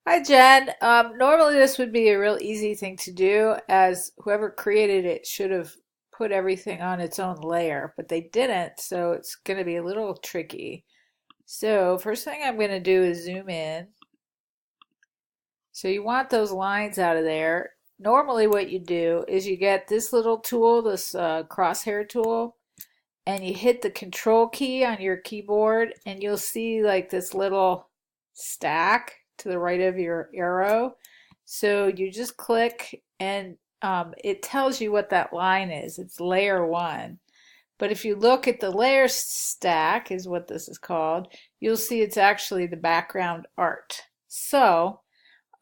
Hi, Jen. Normally this would be a real easy thing to do, as whoever created it should have put everything on its own layer, but they didn't, so it's going to be a little tricky. So first thing I'm going to do is zoom in. So you want those lines out of there. Normally what you do is you get this little tool, this crosshair tool, and you hit the control key on your keyboard, and you'll see like this little stack to the right of your arrow. So you just click, and it tells you what that line is. It's layer one. But if you look at the layer stack, is what this is called, you'll see it's actually the background art. So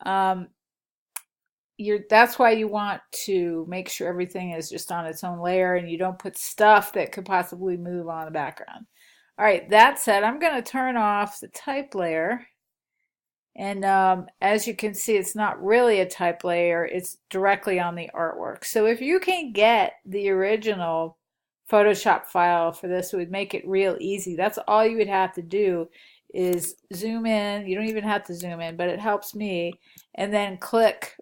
um, that's why you want to make sure everything is just on its own layer and you don't put stuff that could possibly move on the background. All right, that said, I'm going to turn off the type layer. And as you can see, it's not really a type layer, it's directly on the artwork. So if you can get the original Photoshop file for this, it would make it real easy. That's all you would have to do is zoom in. You don't even have to zoom in, but it helps me. And then click,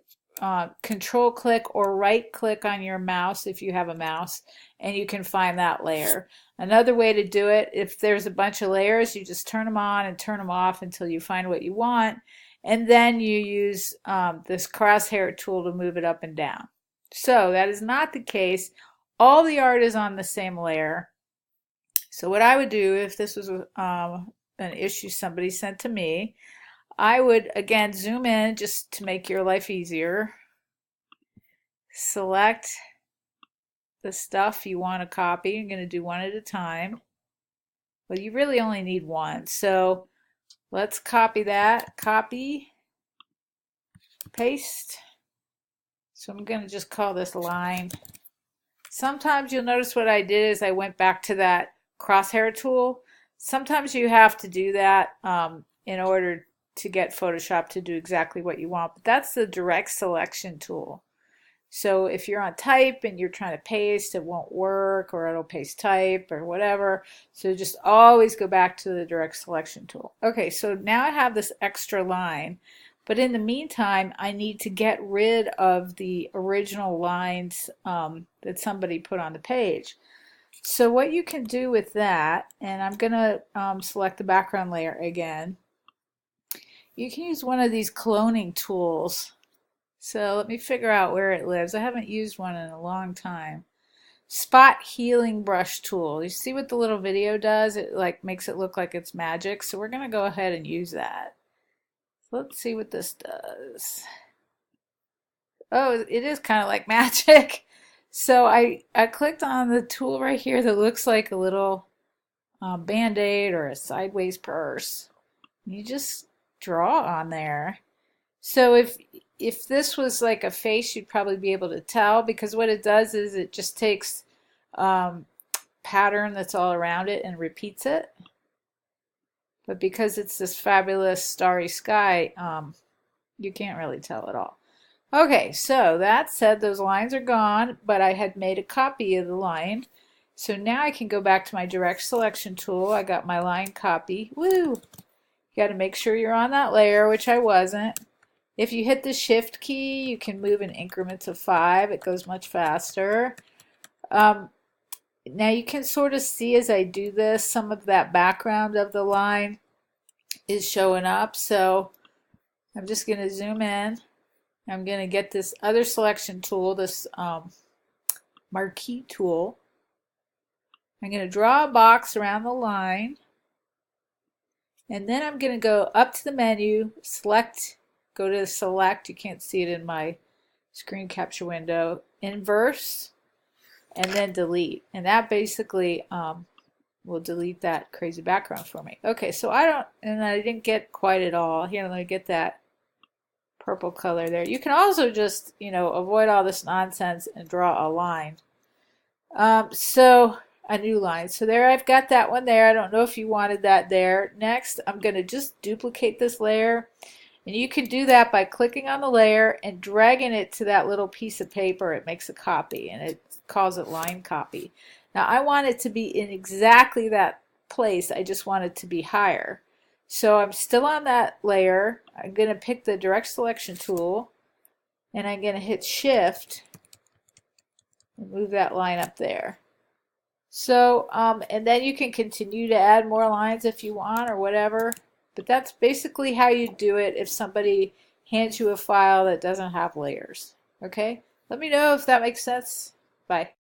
control click or right click on your mouse if you have a mouse, and you can find that layer. Another way to do it, if there's a bunch of layers, you just turn them on and turn them off until you find what you want, and then you use this crosshair tool to move it up and down. So that is not the case. All the art is on the same layer. So what I would do if this was an issue somebody sent to me, I would again zoom in just to make your life easier. Select the stuff you want to copy. I'm going to do one at a time. Well, you really only need one. So let's copy that. Copy, paste. So I'm going to just call this line. Sometimes you'll notice what I did is I went back to that crosshair tool. Sometimes you have to do that in order to get Photoshop to do exactly what you want. But that's the direct selection tool. So if you're on type and you're trying to paste, it won't work, or it'll paste type or whatever. So just always go back to the direct selection tool. Okay, so now I have this extra line, but in the meantime, I need to get rid of the original lines that somebody put on the page. So what you can do with that, and I'm going to select the background layer again, you can use one of these cloning tools. So let me figure out where it lives. I haven't used one in a long time. Spot healing brush tool. You see what the little video does? It like makes it look like it's magic. So we're going to go ahead and use that. So let's see what this does. Oh, it is kind of like magic. So I clicked on the tool right here that looks like a little band-aid or a sideways purse. You just draw on there. So if this was like a face, you'd probably be able to tell, because what it does is it just takes pattern that's all around it and repeats it. But because it's this fabulous starry sky, you can't really tell at all. Okay, so that said, those lines are gone, but I had made a copy of the line. So now I can go back to my direct selection tool. I got my line copy. Woo! You got to make sure you're on that layer, which I wasn't. If you hit the shift key, you can move in increments of 5. It goes much faster. Now you can sort of see as I do this, some of that background of the line is showing up. So I'm just going to zoom in. I'm going to get this other selection tool, this marquee tool. I'm going to draw a box around the line. And then I'm going to go up to the menu, select, go to select. You can't see it in my screen capture window. Inverse, and then delete. And that basically will delete that crazy background for me. Okay, so I didn't get quite it all. Here, let me get that purple color there. You can also just, avoid all this nonsense and draw a line. So a new line. So there, I've got that one there. I don't know if you wanted that there. Next, I'm going to just duplicate this layer. And you can do that by clicking on the layer and dragging it to that little piece of paper. It makes a copy, and it calls it line copy. Now I want it to be in exactly that place. I just want it to be higher. So I'm still on that layer. I'm going to pick the direct selection tool and I'm going to hit shift and move that line up there. So, and then you can continue to add more lines if you want or whatever. But that's basically how you do it if somebody hands you a file that doesn't have layers. Okay? Let me know if that makes sense. Bye.